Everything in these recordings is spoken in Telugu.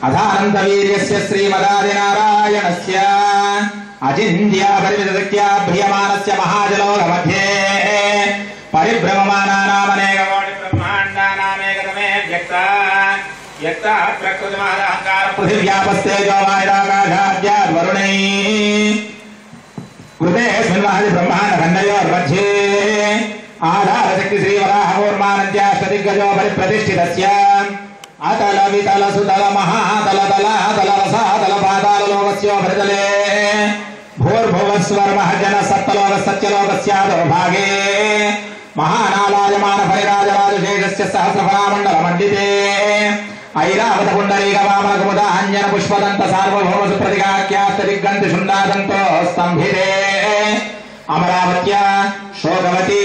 అధానంత వీర్యస్య శ్రీమదాదినారాయణస్య అచింత్యా పరిమితశక్త్యా భ్రియమానస్య మహాజలోక మధ్యే పరిభ్రమమానానామనేక కోటి బ్రహ్మాండానామేకతమే వ్యక్తా యత్తా ప్రకృతిమాదహంకార పృథివ్యాపస్తేజో వాయురాకాశాద్యాద్వరుణై కృతేస్మిన్ మహది బ్రహ్మాండ ఖండయోర్मध्ये ఆధారశక్తి శ్రీవరాహకూర్మానంత్యాష్టదిగ్గజో పరిప్రతిష్ఠితస్య అతల వితల సుతల మహాతల తల తల రసాతల పాతాల లోకస్యోపరితలే భూర్భువస్వర్మః జన సప్తలోక సత్యలోకస్యాదో భాగే మహానాలాయమాన పరిరాజరాజశేషస్య సహస్రఫలామండల మండితే ఐరావత పుండరీక వామన కుముద అంజన పుష్పదంత సార్వభౌమ సుప్రతిగాఖ్యాత దిగ్గంతి శుండాదంతో స్తంభితే అమరావత్యా శోకవతి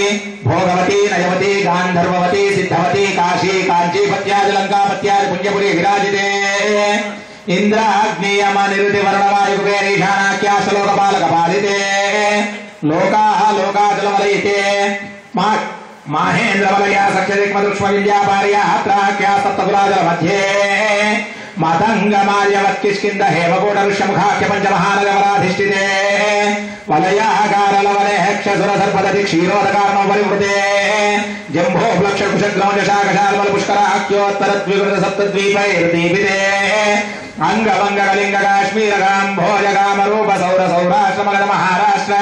భోగవతి నయవతి గాంధర్వవతి సిద్ధవతి కాశీ కాంచీపత్యాది లంకాపత్యాది పుణ్యపురి విరాజితే ఇంద్రాగ్నియమ నిరుతి వర్ణవాయుకుబేరీశానాఖ్యాశ్లోకపాలక పాలితే లోకాః లోకాచలవలయితే మాహేంద్రవలయా సఖ్యదిక్మదృక్ష్మ విద్యాపార్యా త్రాఖ్యా సప్తపురాజల మధ్యే మతంగమార్యవత్కిష్కింద హేమకూట ఋష్యముఖాఖ్య పంచమహానగవరాధిష్ఠితే వలయాకారలవలేక్షసుర సర్పదతి క్షీరోదకార్ణో పరివృతే జంభో ప్లక్ష కుశగ్రౌంజశాకశాల్మల పుష్కరాఖ్యోత్తర ద్వికృత సప్తద్వీపైర్దీపితే అంగవంగ కళింగ కాశ్మీర కాంభోజ కామరూప సౌర సౌరాష్ట్ర మగధ మహారాష్ట్ర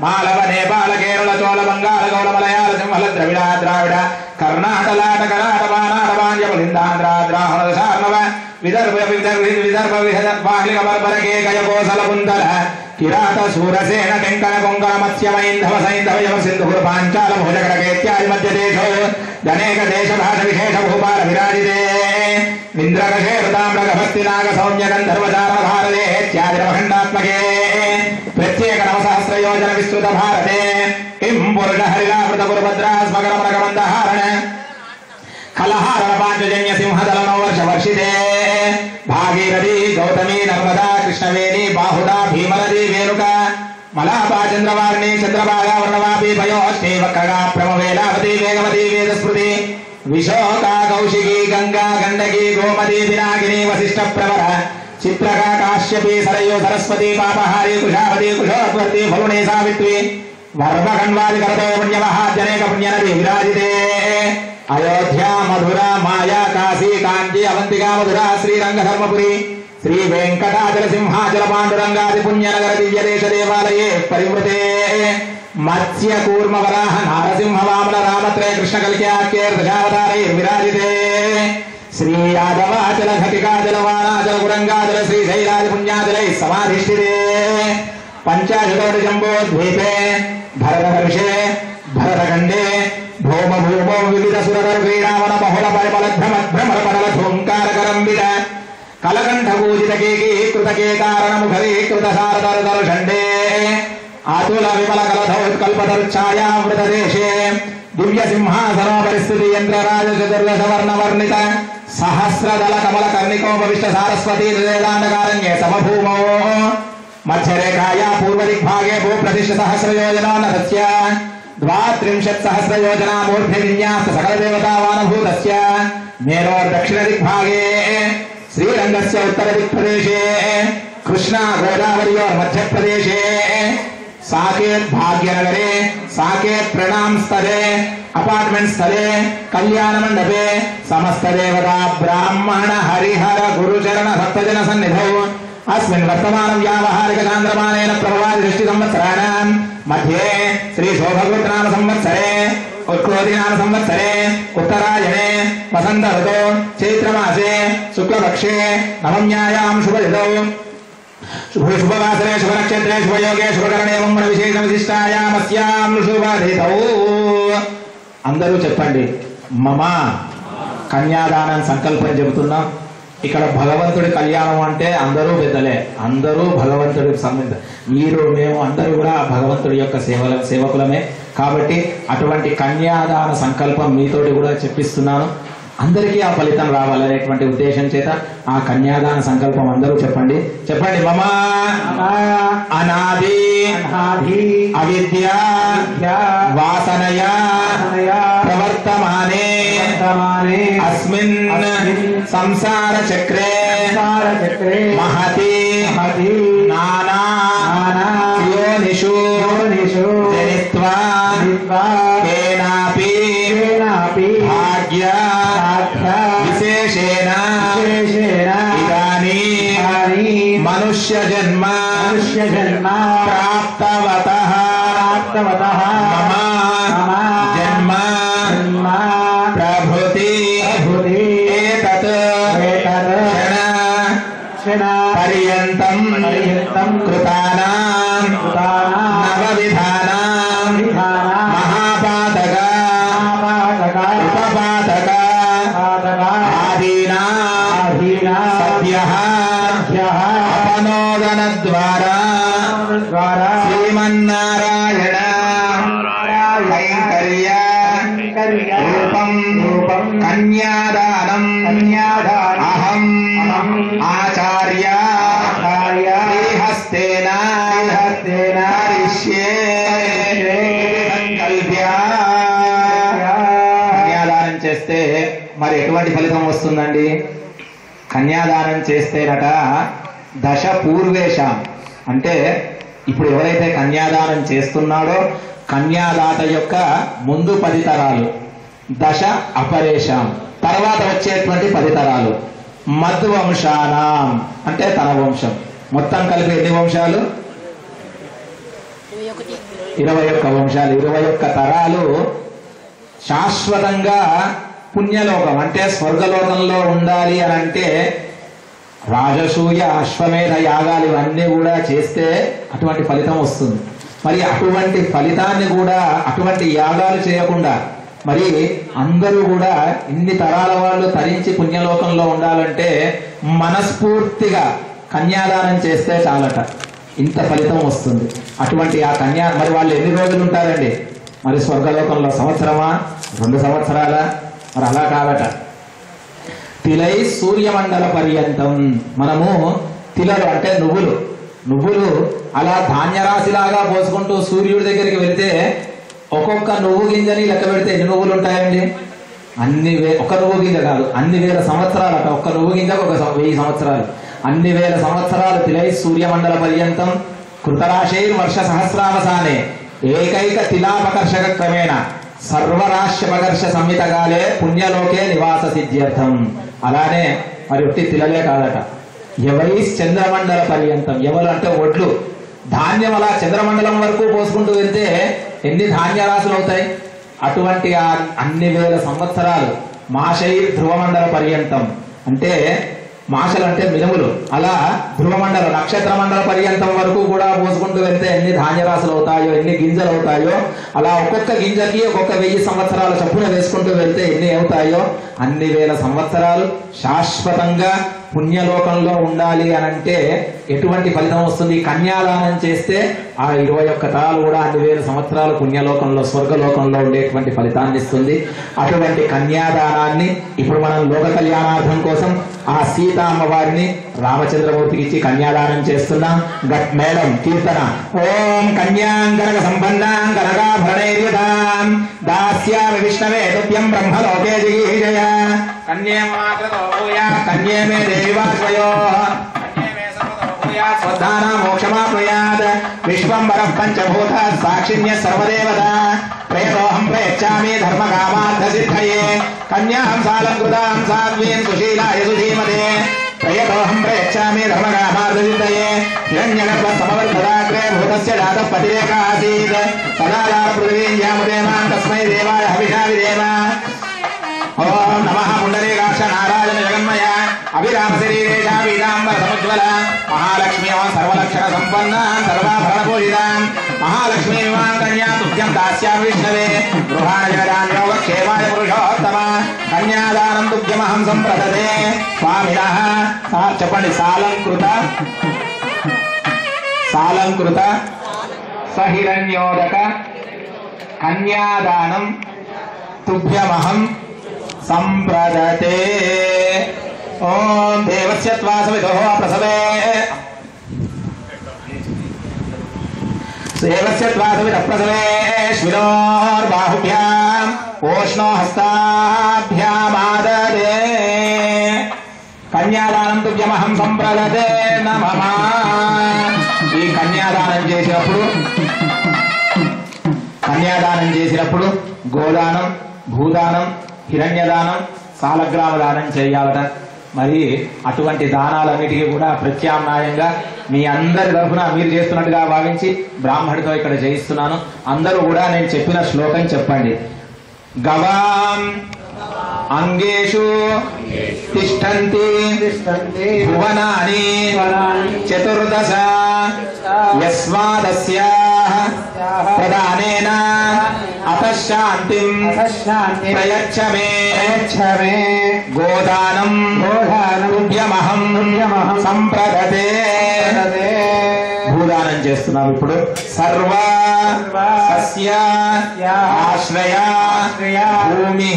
మాలవ నేపాల కేరళ చోళ బంగాళ గౌడ మలయాళ సింహల ద్రవిడ ద్రావిడ కర్ణాటలాట కరాట బానాట పాండ్యములిందాంధ్ర ద్రాహణ శార్ణవ విదర్భ విదర్భ విదర్భాహ్లిక బర్బర కేకయ కోసల కుందల కిరాత సూరసేన టెంకణ కొంకణ మత్స్యమైంధవ సైంధవ యమ సింధుర పాంచాల భోజకరకేత్యాది మధ్య దేశో ధనేక దేశ భాష విశేష భూపాల విరాజితే ఇంద్రకశేరుతామ్రగభక్తి నాగ సౌమ్య గంధర్వచార భారతే త్యాదిరవఖండాత్మకే ప్రత్యేక నవసహస్ర యోజన విస్తృత భారతే కిం పురుష హరిలావృత గురుభద్రాస్మగరమరగమందహారణ కలహారణ పాంచజన్య సింహదలనో వర్ష వర్షితే భాగీరథి గౌతమి నర్మదా కృష్ణవేణి బాహుదా భీమనది వేణుక మలాపా చంద్రవారిణి చంద్రభాగా వర్ణవాపి భయోష్ఠే వక్రగా ప్రమవేలావతి వేగవతి వేదస్మృతి విశోకా కౌశికీ గంగా గండకీ గోమతి పినాకిని వశిష్ఠ ప్రవర చిత్రకా కాశ్యపి సరయో సరస్వతి పాపహారి కుశావతి కుశోద్వర్తి ఫలుని సావిత్రి వర్మకణ్వాది కరతో పుణ్యమహాజనేక పుణ్యనది విరాజితే అయోధ్యా మధుర మాయా కాశీ కాంచి అవంతిగా మధుర శ్రీరంగధర్మపురి శ్రీ వెంకటాచల సింహాచల పాండురంగాది పుణ్యనగర దివ్యదేశ దేవాలయే పరివృతే మత్స్య కూర్మ వరాహ నారసింహ వామన రామత్రయ కృష్ణ కల్క్యాఖ్యేర్దశావతారై విరాజితే శ్రీ యాదవాచల ఘటికాచల వాణాచల గురంగాచల శ్రీశైలాది పుణ్యాచలై సమాధిష్ఠితే పంచాశతోటి జంబో ద్వీపే భరతవర్షే భరతఖండే భౌమ భూమో వివిధ సురధర క్రీడావన బహుళ పరిమళ భ్రమర పడల ధూంకారకరంబిత కలకంఠ పూజిత కేకీకృత కేకారణ ముఖరీకృత సారదర దర్శండే ఆతుల విమల కలధోత్కల్పదర్ఛాయామృత దేశే దివ్య సింహాసనో పరిస్థితి యంత్రరాజ చతుర్దశ వర్ణ వర్ణిత సహస్రదళ కమల కర్ణికోపవిష్ట సారస్వతీ వేదాంతకారణ్యే సమభూమో మధ్యరేఖాయా పూర్వదిగ్భాగే భూప్రతిష్ఠ సహస్రయోజనో నరస్య 32 सहस्रयोजना मूर्ति विन्यास सकल देवतावानभूतस्य मेरोर् दक्षिण दिग्भागे श्रीरंगस्य उत्तर दिक्प्रदेशे कृष्णा गोदावर्योर् मध्य प्रदेशे साकेत भाग्यनगरे साकेत प्रणाम स्थले अपार्टमेंट स्थले कल्याण मंडपे समस्त देवता ब्राह्मण हरिहर गुरुचरण भक्तजन सन्निधौ अस्मिन् वर्तमान व्यावहारिक चांद्रमानेन प्रभवादि दृष्टि संवत्सराणां मध्ये श्री शोभकृतनाम संवत्सरे उत्क्रोधिनाम संवत्सरे उत्तरायणे वसंत ऋतौ चैत्रमासे शुक्लपक्षे नवम्यायां शुभतिथौ शुभवासरे शुभनक्षत्रे शुभयोगे शुभकरणे मंगल विशेष विशिष्टायाम् अस्यां शुभतिथौ అందరూ చెప్పండి మమ కన్యాదానం సంకల్పం చెబుతున్నాం ఇక్కడ భగవంతుడి కళ్యాణం అంటే అందరూ పెద్దలే అందరూ భగవంతుడికి సంబంధ మీరు మేము అందరూ కూడా భగవంతుడి యొక్క సేవకులమే కాబట్టి అటువంటి కన్యాదాన సంకల్పం మీతోటి కూడా చెప్పిస్తున్నాను అందరికీ ఆ ఫలితం రావాలనేటువంటి ఉద్దేశం చేత ఆ కన్యాదాన సంకల్పం అందరూ చెప్పండి మమ అనాది అవిద్య వాసనయా ప్రవర్తమానే అస్మిన్ సంసార చక్రే మహతి నానా యోనిషు జనిత్వా కేనాపి భాగ్య విశేషేణ ఇదానీం మనుష్య జన్మ ప్రాప్తవతః మమ జన్మ ప్రభృతి ఏతత్ క్షణ పర్యంతం కృతానాం నవవిధానాం మహాపాతక ఉపపాతక ఆదీనా సద్యః అపనోదన ద్వారా శ్రీమన్నారాయణ కైంకర్య రూపం కన్యాదానం అహం ఆచార్య శ్రీహస్తేన కరిష్యే సంకల్ప్య. కన్యాదానం చేస్తే మరి ఎటువంటి ఫలితం వస్తుందండి? కన్యాదానం చేస్తేనట దశ పూర్వేషాం, అంటే ఇప్పుడు ఎవరైతే కన్యాదానం చేస్తున్నాడో కన్యాదాత యొక్క ముందు 10 తరాలు, దశ అపరేషాం తర్వాత వచ్చేటువంటి 10 తరాలు, మధ్వంశానాం అంటే తన వంశం, మొత్తం కలిపి ఎన్ని వంశాలు? 21 వంశాలు, 21 తరాలు శాశ్వతంగా పుణ్యలోకం అంటే స్వర్గలోకంలో ఉండాలి అని అంటే రాజసూయ అశ్వమేధ యాగాలు ఇవన్నీ కూడా చేస్తే అటువంటి ఫలితం వస్తుంది. మరి అటువంటి ఫలితాన్ని కూడా అటువంటి యాగాలు చేయకుండా మరి అందరూ కూడా ఇన్ని తరాల వాళ్ళు తరించి పుణ్యలోకంలో ఉండాలంటే మనస్ఫూర్తిగా కన్యాదానం చేస్తే చాలట, ఇంత ఫలితం వస్తుంది. అటువంటి ఆ కన్యా మరి వాళ్ళు ఎన్ని రోజులు ఉంటారండి? మరి స్వర్గలోకంలో సంవత్సరమా 2 సంవత్సరాలా? మరి అలా కాదట. తిలై సూర్యమండల పర్యంతం, మనము తిలలు అంటే నువ్వులు అలా ధాన్యరాశిలాగా పోసుకుంటూ సూర్యుడి దగ్గరికి వెళితే ఒక్కొక్క నువ్వు గింజని లెక్క పెడితే ఎన్ని నువ్వులు ఉంటాయండి? ఒక నువ్వు గింజ కాదు, అన్ని వేల సంవత్సరాలు అట. ఒక్క నువ్వు గింజకు 1000 సంవత్సరాలు, అన్ని వేల సంవత్సరాలు. తిలై సూర్యమండల పర్యంతం కృతరాశైర్ వర్ష సహస్రావసానే ఏకైక తిలాపకర్షక క్రమేణ సర్వరాశ్యపకర్ష సంహితగాలే పుణ్యలోకే నివాస సిద్ధ్యర్థం. అలానే మరి ఒట్టి తిలలే కాదట, ఎవైస్ చంద్రమండల పర్యంతం, ఎవరు అంటే ఒడ్లు ధాన్యం అలా చంద్రమండలం వరకు పోసుకుంటూ వెళ్తే ఎన్ని ధాన్యరాశులు అవుతాయి? అటువంటి అన్ని వేల సంవత్సరాలు. మాషైర్ ధ్రువమండల పర్యంతం అంటే మాషలు అంటే మినుములు, అలా ధ్రువమండల నక్షత్ర మండల పర్యంతం వరకు కూడా పోసుకుంటూ వెళ్తే ఎన్ని ధాన్యరాశులు అవుతాయో, ఎన్ని గింజలు అవుతాయో, అలా ఒక్కొక్క గింజకి ఒక్కొక్క 1000 సంవత్సరాల చొప్పున వేసుకుంటూ వెళ్తే ఎన్ని అవుతాయో అన్ని వేల సంవత్సరాలు శాశ్వతంగా పుణ్యలోకంలో ఉండాలి అని అంటే ఎటువంటి ఫలితం వస్తుంది? కన్యాదానం చేస్తే ఆ 21 తరాలు కూడా అన్ని వేల సంవత్సరాలు పుణ్యలోకంలో స్వర్గలోకంలో ఉండేటువంటి ఫలితాన్ని ఇస్తుంది. అటువంటి కన్యాదానాన్ని ఇప్పుడు మనం లోక కళ్యాణార్థం కోసం ఆ సీతా అమ్మవారిని రామచంద్రమూర్తికి ఇచ్చి కన్యాదానం చేస్తున్నాం. గట్ మేళం కీర్తన. ఓం కన్యాంగనక సంపన్నాం కనకాభరణైర్యుతాం దాస్యామి విష్ణవే తుభ్యం బ్రహ్మలోకే జిగీజయ. కన్యే మాతృతో భూయాత్ కన్యే మే దేవి వాస్వయోః కన్యే మే సర్వతో భూయాత్ స్వధానా మోక్షమాప్నుయాత్. విశ్వంబరః పంచభూతాత్ సాక్షిణ్యः సర్వదేవతా ప్రయతోహం ప్రయచ్చామి ధర్మకామార్థ సిద్ధయే. కన్యాం సాలంకృతాం సాధ్వీం సుశీలాయ సుధీమతే ప్రయతోహం ప్రయచ్చామి ధర్మకామార్థ సిద్ధయే. హిరణ్యగర్భ సమవర్ధదాగ్రే భూతస్య జాతః పతిరేక ఆసీత్ సదాచార పృథివీం యాముదేమాం తస్మై దేవాయ హవిషా విదేమ. ఓం నమః పుండరీకాక్ష నారాయణ జగన్మయ అభిరామ శరీరేషా పీతాంబర సముజ్వల మహాలక్ష్మీ సర్వలక్షణ సంపన్న సర్వాభరణ పూజితాం మహాలక్ష్మీ విమాన కన్యా తుభ్యం దాస్యామి విష్ణవే గృహాణ జగదాన్యోగ క్షేమాయ పురుషోత్తమ. కన్యాదానం తుభ్యమహం సంప్రదతే స్వామినః. చెప్పండి. సాలంకృత సహిరణ్యోదక కన్యాదానం తుభ్యమహం సంప్రదతే. ఓం దేవస్య త్వా సవితో ప్రసవే దేవస్య త్వా సవిత ప్రసవే శ్వినోర్బాహుభ్యాం ఓష్ణో హస్తాభ్యామాదదే. కన్యాదానం తుభ్యమహం సంప్రదతే నమః. ఈ కన్యాదానం చేసినప్పుడు గోదానం, భూదానం, హిరణ్యదానం, సాలగ్రామ దానం చేయాలట. మరి అటువంటి దానాలన్నిటికీ కూడా ప్రత్యామ్నాయంగా మీ అందరి తరఫున మీరు చేస్తున్నట్టుగా భావించి బ్రాహ్మడితో ఇక్కడ చేయిస్తున్నాను. అందరూ కూడా నేను చెప్పిన శ్లోకం చెప్పండి. గవాం అంగేషు తిష్టంతి భువనాని చతుర్దశ యస్మాదస్యాః ప్రదానేన అతశాంతిం ప్రయచ్చ మే గోదానం తుభ్యమహం సంప్రదతే. భూదానం చేస్తున్నాం ఇప్పుడు. సర్వ సస్య ఆశ్రయ భూమి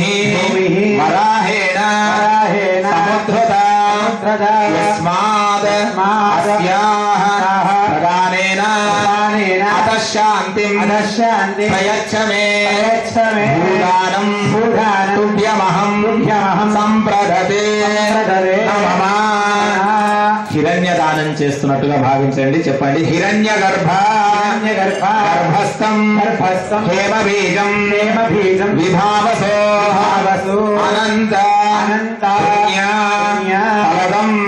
వరాహేణ సముద్రత యస్మాద్ అస్యాః ప్రదానేన అతశాంతిం ప్రయచ్చ మే భూదానం తుభ్యమహం సంప్రదతే నమః. హిరణ్యదానం చేస్తున్నట్టుగా భావించండి. చెప్పండి. హిరణ్య గర్భస్థం హేమ బీజం విభావసో అనంత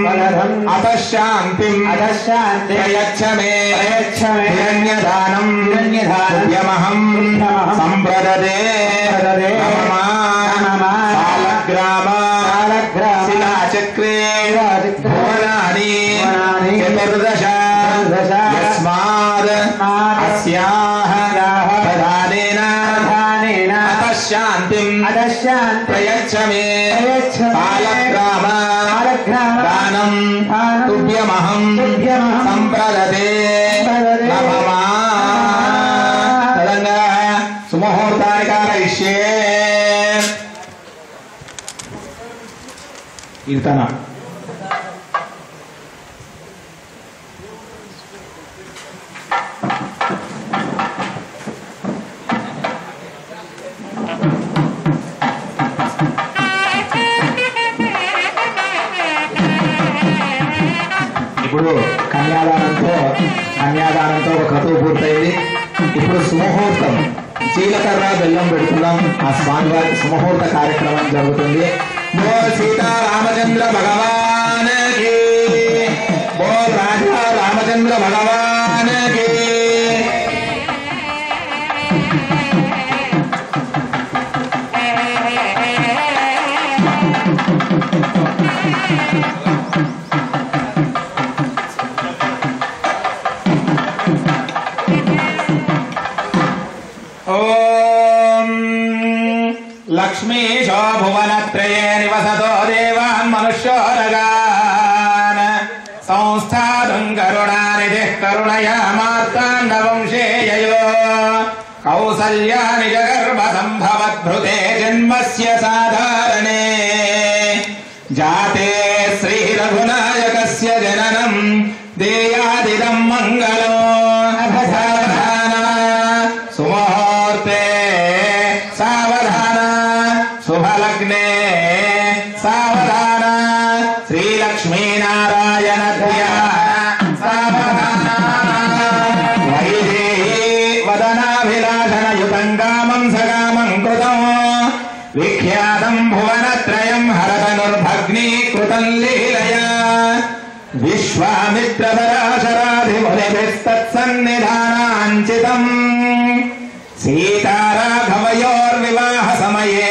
ఫలదం అతశాంతిం ప్రయచ్చ మే హిరణ్యదానం తుభ్యమహం సంప్రదతే నమః. సాలగ్రామ శిలాచక్రే భువనాని చతుర్దశ యస్మాద్ అస్యాః ప్రదానేన అతశాంతిం ప్రయచ్చ మే సాలగ్రామ దానం తుభ్యమహం సంప్రదతే నమః. తదంగా సుముహూర్తాని కారయిష్యే. కీర్తన. ఇప్పుడు కన్యాదానంతో ఒక క్రతువు పూర్తయింది. ఇప్పుడు సుముహూర్తం. జీలకర్ర బెల్లం పెడుతున్నాం. ఆ స్వామివారికి సుముహూర్త కార్యక్రమం జరుగుతుంది. బోల్ సీతారామచంద్ర భగవాన్ కి, బోల్ రాజా రామచంద్ర భగవాన్ కి. ఓం లక్ష్మీశో భువనత్రయే నివసతో దేవాన్ మనుష్యోరగాన్ సంస్థాతుం కరుణానిధిః కరుణయా మార్తాండవంశేయయో కౌసల్యాని జగర్భ సంభవద్భృతే జన్మస్య సాధారణే జాతే శ్రీరఘునాయకస్య జననం దేయాదిదం మంగళం అభధాన సుముహూర్తే సావధాన శుభలగ్నే సావధాన శ్రీలక్ష్మీనారాయణ ధ్యాన సావధాన వైదేహీ వదనాభిలాషణయుతం కామం సకామం కృతం విఖ్యాతం భువనత్రయం హరతనుర్భగ్నీకృతం లీలయా విశ్వామిత్రపరాశరాధిమునిభిస్తత్సన్నిధానాంచితం సీతారాఘవయోర్వివాహ సమయే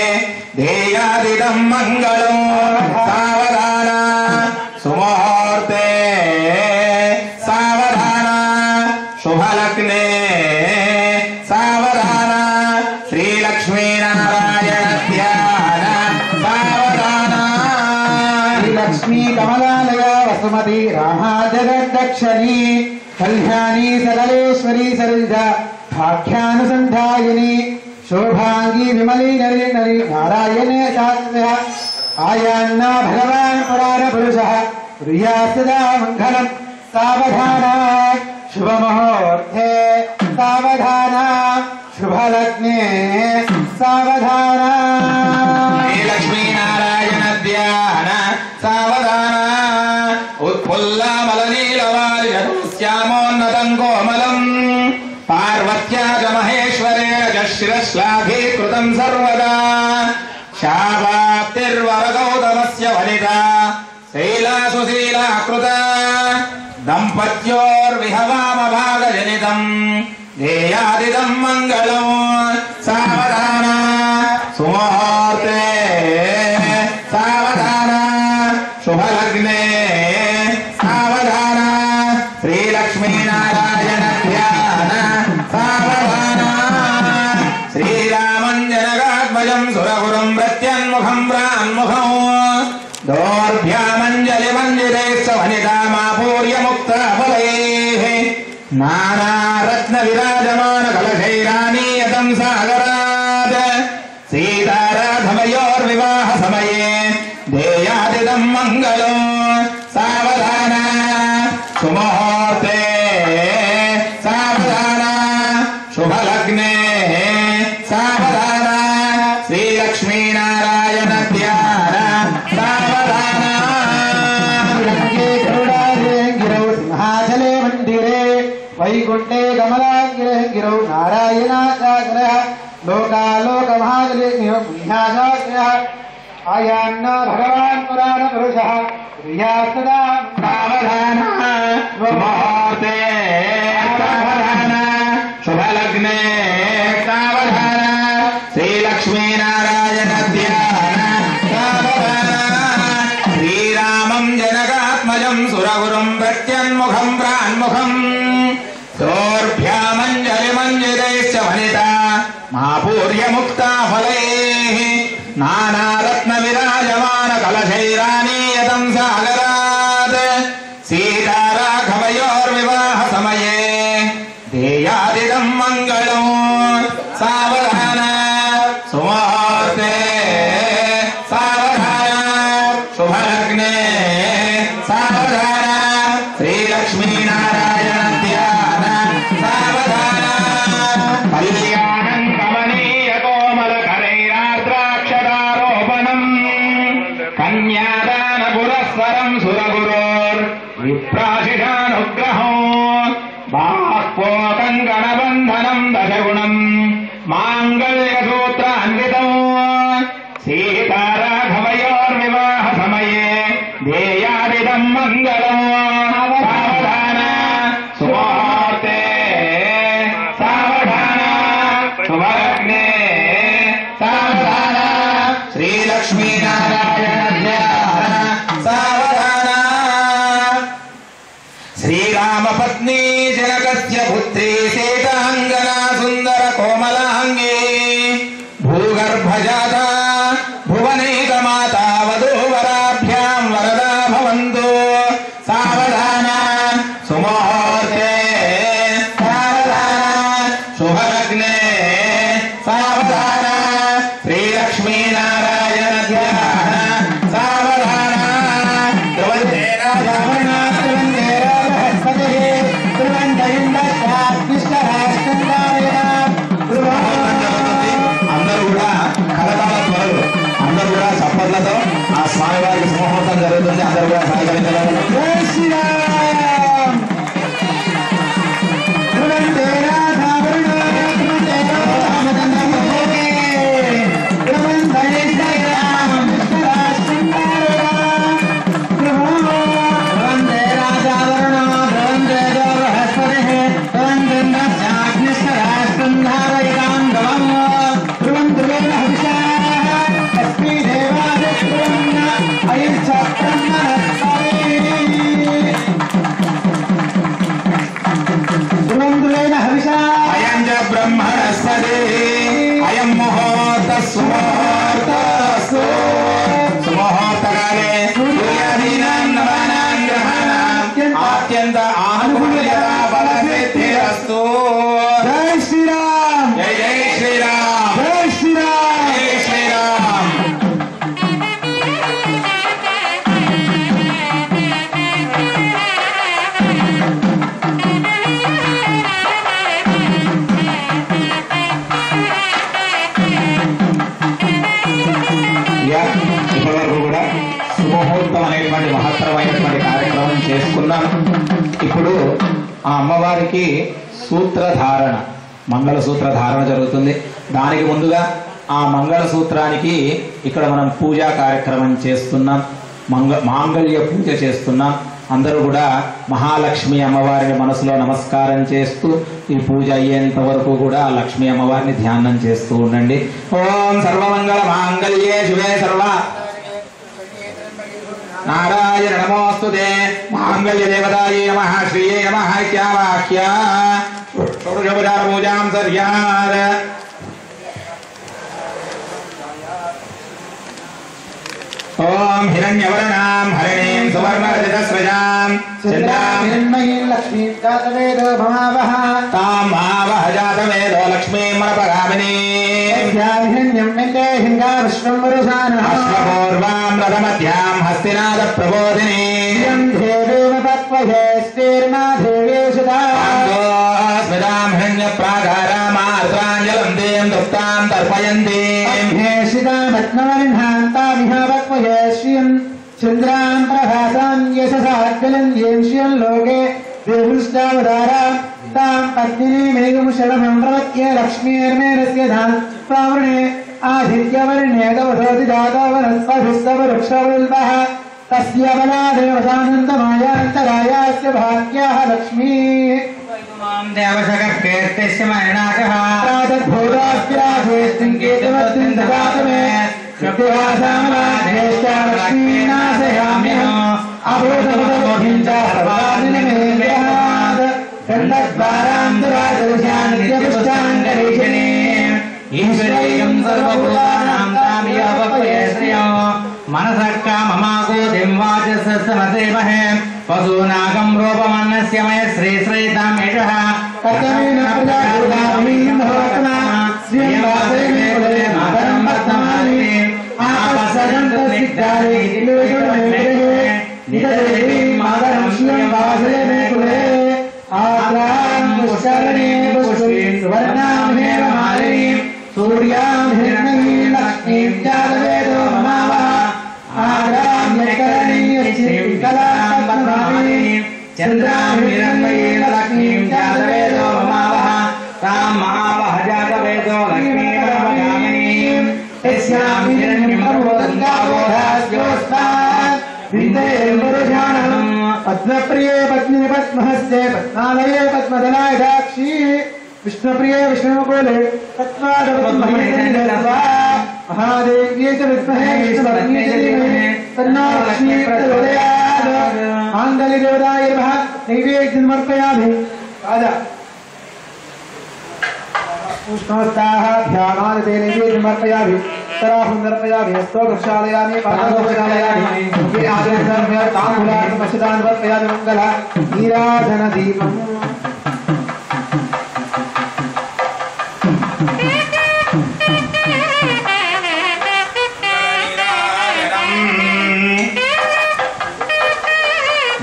దేయాదిదం మంగళం సావధాన సుముహూర్తే సావధాన శుభలగ్నే సావధాన శ్రీలక్ష్మీనారాయణ ధ్యాన సావధాన. శ్రీలక్ష్మీ కమలాలయ వసుమతి రామా జగద్దక్షిణీ కళ్యాణి సకలేశ్వరీ సరిజ భాగ్యానుసంధాయిని శోభాంగి విమలీ నరీ నరీ నారాయణే శాస్త్ర ఆయాన్నా భగవాన్ పురాణ పురుష ప్రియాస్తదా మంగళం సావధాన శుభముహూర్తే సావధాన శుభలగ్నే సావధాన లక్ష్మీనారాయణ ధ్యాన సావధాన पुल्लामलनीलवारिश्यामोन्नतं कोमलम् पार्वत्या च महेश्वरेण च शिरश्लाघीकृतं सर्वदा शापाप्तिर्वरगौतमस्य वनिता शैलासुशीलाकृता दम्पत्योर्विहवामभागजनितम् ध्येयादिदं मङ्गलम् सावधान सुमुहूर्ते सावधान शुभलग्ने सावधान श्रीलक्ष्मीनारायण ध्यान सावधान श्रीरामञ्जनकात्मजं सुरगुरुं प्रत्यन्मुखं प्रान्मुखं दोर्भ्यामञ्जलिमञ्जिरेश्च वनितामापूर्यमुक्ताफलैः नानारत्नविराजमानकलशैरानीयतं सागरात् सीताराघवयोर्विवाहसमये ध्येयादिदं मङ्गलं सावधान सुमुहूर्ते सावधान शुभलग्ने सावधान श्रीलक्ष्मीनारायण ध्यान सावधान गिरौ सिंहाचले मन्दिरे वैकुण्ठे कमलागिरौ नारायणाचार्यः लोकालोकमहाजले पुण्याचार्यः आयान्न भगवान् पुराणपुरुषः प्रियास्तदा सावधान मुहूर्ते सावधान शुभलग्ने सावधान श्रीलक्ष्मीनारायण ध्यान सावधान श्रीरामं जनकात्मजं सुरगुरुं प्रत्यन्मुखं प्रान्मुखं दोर्भ्यामञ्जलिमञ्जिरैश्च वनिता मापूर्यमुक्ताफलैः नानारत्नविराजमानकलशैरानीयतं सागरात् सीताराघवयोर्विवाहसमये ध्येयादिदं मङ्गलं सावधान सुमुहूर्ते सावधान शुभलग्ने सावधान श्रीलक्ष्मीनारायण ध्यान सावधान कल्याणं कमनीयकोमलकरैरार्द्राक्षरारोपणम् कन्यादानपुरस्सरं सुरगुरोर्विप्राशिषानुग्रहो बाह्वोकङ्कणबन्धनं दशगुणं माङ्गल्यसूत्रान्वितौ सीताराघवयोर्विवाहसमये ध्येयादिदं मङ्गलं सावधान सुमुहूर्ते सावधान शुभलग्ने सावधान श्रीलक्ष्मीनारायण ध्यान सावधान श्रीरामपत्नी जनकस्य पुत्री सीताङ्गना सुन्दरकोमलाङ्गी भूगर्भजाता भुवनैकमाता वधूवराभ्यां वरदा भवन्तु सावधान सुमुहूर्ते सावधान शुभलग्ने सावधान श्रीलक्ष्मीनारायण ध्यान सावधान ध्रुवन्ते राजावरणात् ध्रुवन्ते बृहस्पतिः ध्रुवन्त అందరూ కూడా కరతాళ స్వరాలు అందరూ కూడా చప్పట్లతో ఆ స్వామివారికి సింహోత్సవం జరుగుతుంది. అందరూ కూడా సహకరించగలరు. I చేసుకున్నాం. ఇప్పుడు ఆ అమ్మవారికి సూత్రధారణ, మంగళ సూత్రధారణ జరుగుతుంది. దానికి ముందుగా ఆ మంగళ సూత్రానికి ఇక్కడ మనం పూజా కార్యక్రమం చేస్తున్నాం, మాంగళ్య పూజ చేస్తున్నాం. అందరూ కూడా మహాలక్ష్మి అమ్మవారిని మనసులో నమస్కారం చేస్తూ ఈ పూజ అయ్యేంత వరకు కూడా లక్ష్మీ అమ్మవారిని ధ్యానం చేస్తూ ఉండండి. ఓం సర్వమంగళ మాంగళ్యే శివే సర్వ నారాయణ నమోస్తుతే మాంగళ్య దేవతాయే నమః శ్రీయే నమః ఇత్యావాక్య షోడశోపచార పూజాం సర్యాత్. ఓం హిరణ్యవర్ణాం హరిణీం సువర్ణరజతస్రజాం చంద్రాం హిరణ్మయీం లక్ష్మీం జాతవేదో భమావహ తాం మహావహ జాతవేదో లక్ష్మీం మనపగామినీం హిరణ్యం మెందే హింగా విశ్వం వరుసానః అశ్వపూర్వాం రథమధ్యాం హస్తినాద ప్రబోధినీం దేవేవ తత్వహే శ్రీర్మా దేవేశుదా స్మితాం హిరణ్య ప్రాకారామార్ద్రాంజలం దేం తృప్తాం తర్పయంతీం శిదామత్నవర్ణాంతామిహావక్వహే శ్రియం చంద్రాం ప్రభాసాం యశసాజ్వలం యేం శ్రియం లోకే దేవుష్టావతారాం తాం పద్మినీమేఘం శరభం ప్రవత్యే లక్ష్మీర్మేరస్య ధాన్ ప్రావృణే ఆదిత్యవర్ణే దవసోతి దాతవనస్పభిస్తవృక్షవల్పః తస్య బలాదేవతానందమాయాంతరాయాస్య భాగ్యాః లక్ష్మీః దేవశకర్తేర్తస్య మరణాకః ప్రాతద్భూతాస్త్రాధేస్తింకేతవత్తిందగాతమే శక్తివాసామరాధేశ్చ లక్ష్మీనాశయామ్యహం అభూతభూతబోధించ సర్వాదినమేంద్రహాద్ గంధద్వారాంతరాదర్శాన్ నిత్యపుష్టాంగరీషణే ఈశ్వరీయం సర్వభూతానాం తామియావపయే శ్రియం మనసక్కా మమాగో దింవాచసమసేమహే పశూనాగం రూపమన్నస్య మయ శ్రీ శ్రీతాం యశః కర్తమేన ప్రజాభూతామీం భవత్మా శ్రియం వాసేమే కులే మాతరం వర్తమానే ఆపస్సదంతస్నిగ్ధారే గిరిలోచనమే నితదేవీం మాతరం శ్రియం వాసేమే కులే ఆగ్రాం పుష్కరణే పుష్పీం సువర్ణాం హేమమాలినీం సూర్యాం హిరణ్మయీం లక్ష్మీం జాతవేదో మమావహ ఆగ్రాం యత్కరణీయశ్రీం కలాం పద్మావళీం చంద్రాం హిరణ్మయీం లక్ష్మీం జాతవేదో మమావహ తాం మహావహ జాతవేదో లక్ష్మీం మనపగామినీం యస్యాం హిరణ్యం ప్రబోధాస్యోస్మాత్ విందేం వరుషాణం పద్మప్రియే పద్మే పద్మహస్తే పద్మాలయే పద్మదలాయ దాక్షి విష్ణుప్రియే విష్ణుముకోలే పద్మాదపద్మహస్తే మహాదేవ్యే చ విద్మహే విష్ణుపత్న్యే చ ధీమహి తన్నో లక్ష్మీ ప్రచోదయాత్ మాంగళ్యదేవతాయ నమః నైవేద్యం సమర్పయామి. రాజా ఉష్ణోత్సాహాభ్యామానతే నైవేద్యం సమర్పయామి. తరాహుం సమర్పయామి. స్తోత్రశాలయామి పాదోపచాలయామి తాంబూలాన్ని పశ్చిదాన్ని సమర్పయామి. మంగళ నీరాజన దీపం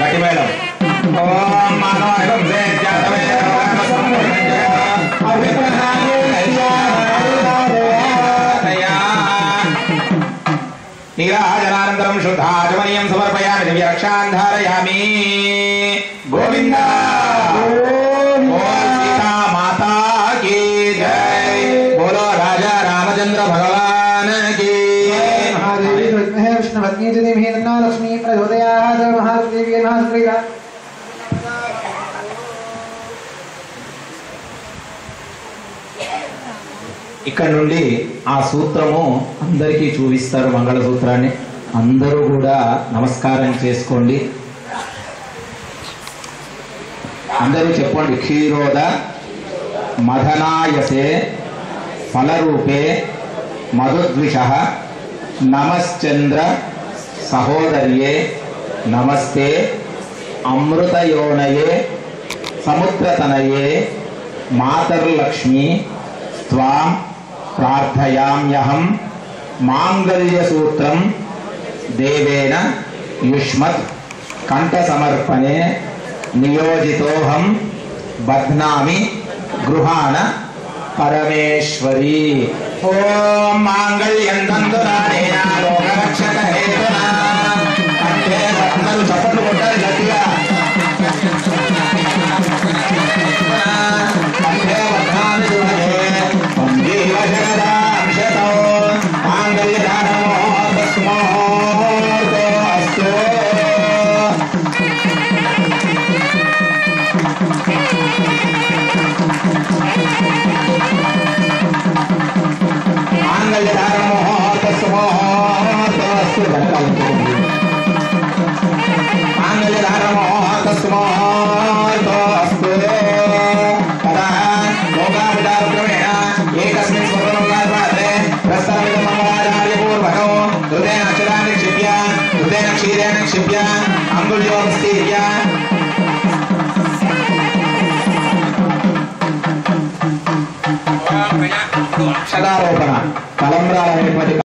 గట్టి మేడం. ఓం మానవం నీరాజనానంతరం శుద్ధాచమనీయం సమర్పయామి. దివ్యరక్షాన్ ధారయామి. గోవింద ఓం సీతా మాతా కీ జై. బోలో రాజా రామచంద్ర భగవాన్ కీ. महादेवी विद्महे विष्णुपत्नी च धीमहि तन्नो लक्ष्मी प्रचोदयात्. महादेवी महाश्रीका ఇక్కడ నుండి ఆ సూత్రము అందరికీ చూపిస్తారు. మంగళ సూత్రాన్ని అందరూ కూడా నమస్కారం చేసుకోండి. అందరూ చెప్పండి. క్షీరోద మదనాయసే ఫలరూపే మధుద్విష నమశ్చంద్ర సహోదర్యే నమస్తే అమృతయోనయే సముద్రతనయే మాతర్లక్ష్మి త్వాం ప్రార్థయామ్యహం మాంగళ్యసూత్రం దేవేన యుష్మత్ కంఠసమర్పణే నియోజితోహం బధ్నామి గృహాణ పరమేశ్వరి. ఓం మాంగళ్యం తంతునానేన లోకరక్షక హేతునా. అంటే అందరూ చప్పట్లు కొట్టాలి గట్టిగా. सुमुहूर्तोऽस्तु ततः लोकाभिधारुक्रमेण एकस्मिन् स्वर्णमङ्गलपात्रे प्रस्तरमिदं मङ्गलाचार्यपूर्वकौ हृदयेन अक्षराणि निक्षिप्य हृदयेन क्षीरेण निक्षिप्य अङ्गुल्योपस्थीर्य अक्षरारोपण तलम्ब्रालनेటువంటి